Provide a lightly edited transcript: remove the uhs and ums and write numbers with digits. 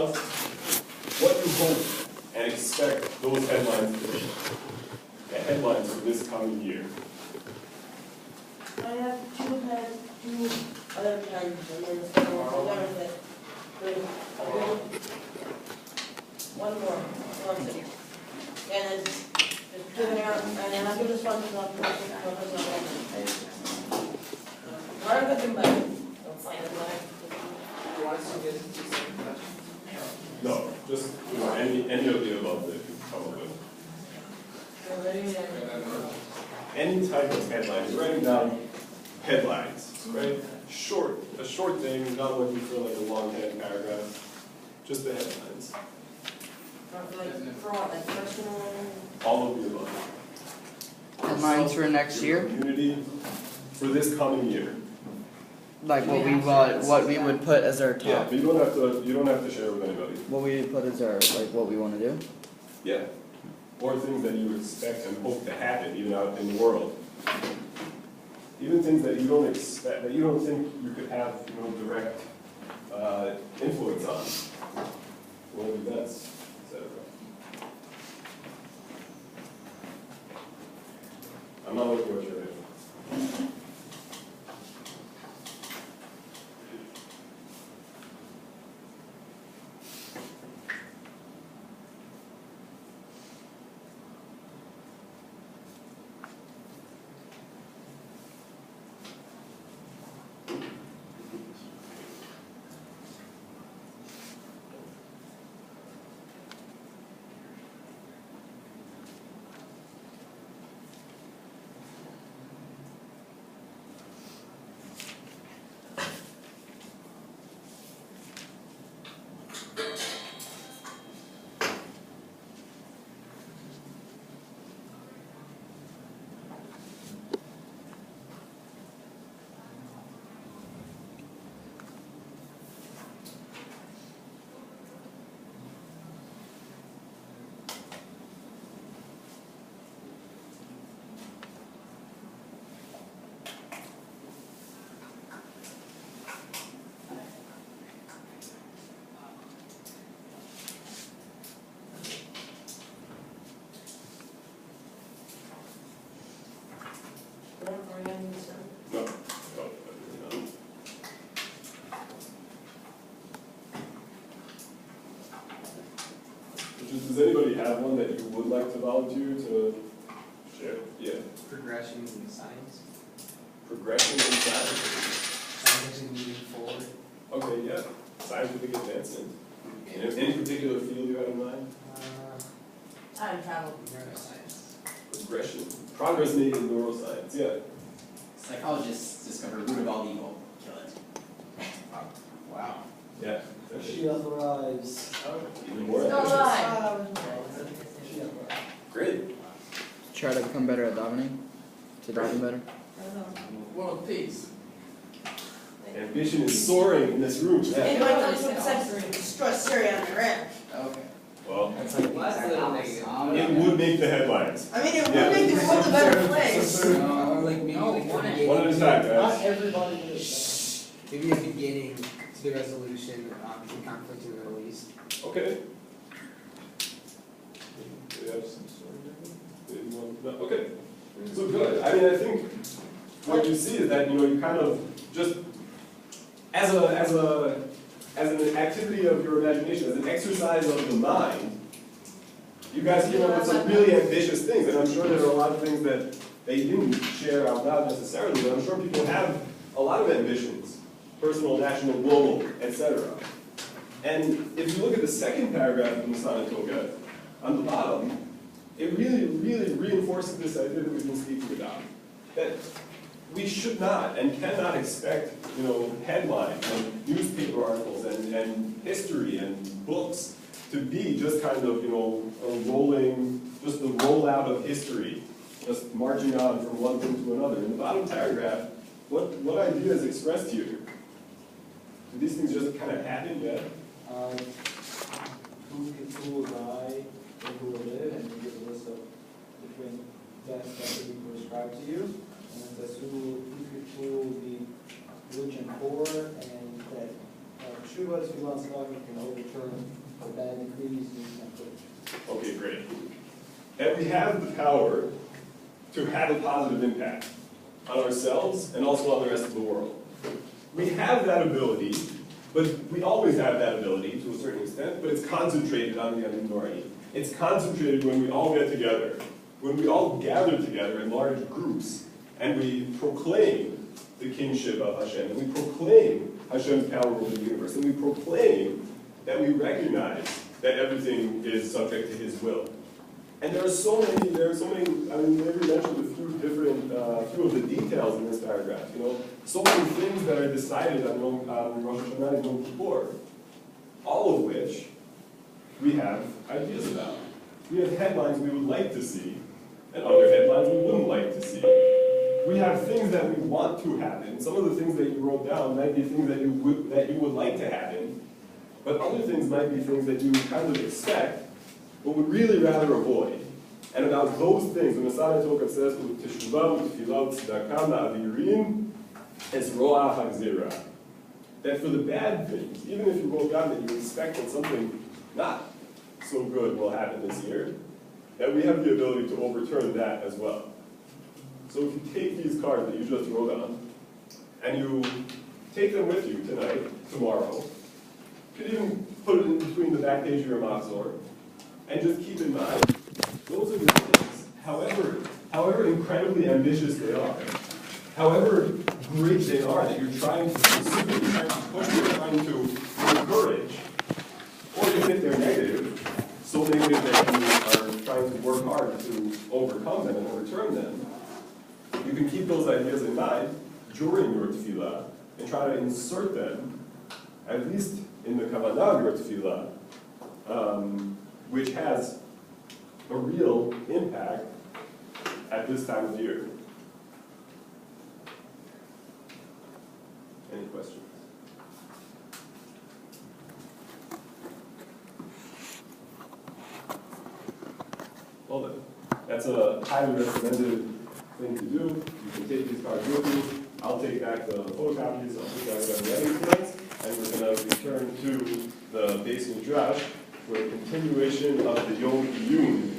about what you hope and expect those headlines to be. The headlines for this coming year. I have two other pens, and then one more. One more. One second. And then just giving out, and then I'll give this one to the Right up in back. Don't sign it back. No, just any of the above that you come up with. Any type of headline. You're writing down headlines, right? A short thing, not looking for like a long-head paragraph. Just the headlines. For what, like personal? All of the above. Headlines for next year? Community for this coming year. Like what we would put as our top. Yeah, but you don't have to share with anybody. What we would put as our what we want to do. Yeah. Or things that you expect and hope to happen even out in the world. Even things that you don't expect, that you don't think you could have direct influence on. World events, etc. I'm not looking at your head. No. Does anybody have one that you would like to volunteer to share? Yeah. Progression in science. Progression in science. Science is moving forward. Okay, yeah. Scientific advancement. Any particular field you had in mind? Time travel. Neuroscience. Progression. Progress made in neuroscience, yeah. Psychologists discover root of all evil. Kill it. Wow. Yeah. She arrives. Even more Still ambitious. alive. She arrives. Great. Try to become better at davening. To daven better. World peace. Ambition is soaring in this room. Yeah. Anybody who accepts to destroy Syria on Iran. Okay. Well, That's like Last the little exact negative. opposite. it would make the headlines. I mean, it would Yeah. make the world a better place. Or like maybe No, the one beginning. One at a time, Not guys. everybody is Maybe a beginning to the resolution of the conflict in the Middle East. Okay. Do you have some sort of no? Okay. So good. I mean, I think what you see is that you kind of just as an activity of your imagination, as an exercise of the mind, you guys came up with some really ambitious things, and I'm sure there are a lot of things that they didn't share out loud necessarily, but I'm sure people have a lot of ambitions, personal, national, global, etc. And if you look at the second paragraph of the Masana Toga, on the bottom, it really, really reinforces this idea that we've been speaking about. That we should not and cannot expect, headlines and newspaper articles and history and books to be just kind of, just the rollout of history, just marching on from one thing to another. In the bottom paragraph, what idea is expressed here? Do these things just kind of happen? Yeah. who will die and who will live, and you give a list of different deaths that will be prescribed to you, and it says who will be rich and poor, and that Shuvas who lost love can overturn we have the power to have a positive impact on ourselves and also on the rest of the world. We have that ability, but we always have that ability to a certain extent, but it's concentrated on the minority. It's concentrated when we all get together, when we all gather together in large groups, and we proclaim the kingship of Hashem, and we proclaim Hashem's power over the universe, and we proclaim that we recognize that everything is subject to His will. And there are so many, I mean, maybe mentioned a few of the details in this paragraph, so many things that are decided on Rosh Hashanah and Yom Kippur, all of which we have ideas about. We have headlines we would like to see, and other headlines we wouldn't like to see. We have things that we want to happen. Some of the things that you wrote down might be things that you would like to happen, but other things might be things that you kind of expect, but would really rather avoid. And about those things, when the Masada Tokaf says, "Teshuvah u'tefillah u'tzedakah la'avirim es ro'ah hagzira," that for the bad things, even if you wrote down that you expect that something not so good will happen this year, that we have the ability to overturn that as well. So if you take these cards that you just wrote on, and you take them with you tonight, tomorrow, you could even put it in between the back page of your Machzor, and just keep in mind, those are the things, however incredibly ambitious they are, however great they are that you're trying to pursue, you're trying to push, you're trying to encourage, or even if they're negative, so negative that you are trying to work hard to overcome them and overturn them, you can keep those ideas in mind during your tefillah and try to insert them, at least in the kavanah of your tefillah, which has a real impact at this time of year. Any questions? Well then, that's a highly recommended thing to do. You can take these cards with you. I'll take back the photocopies. I'll put that in the writing tonight, and we're going to return to the base midrash for a continuation of the Yom Iyun.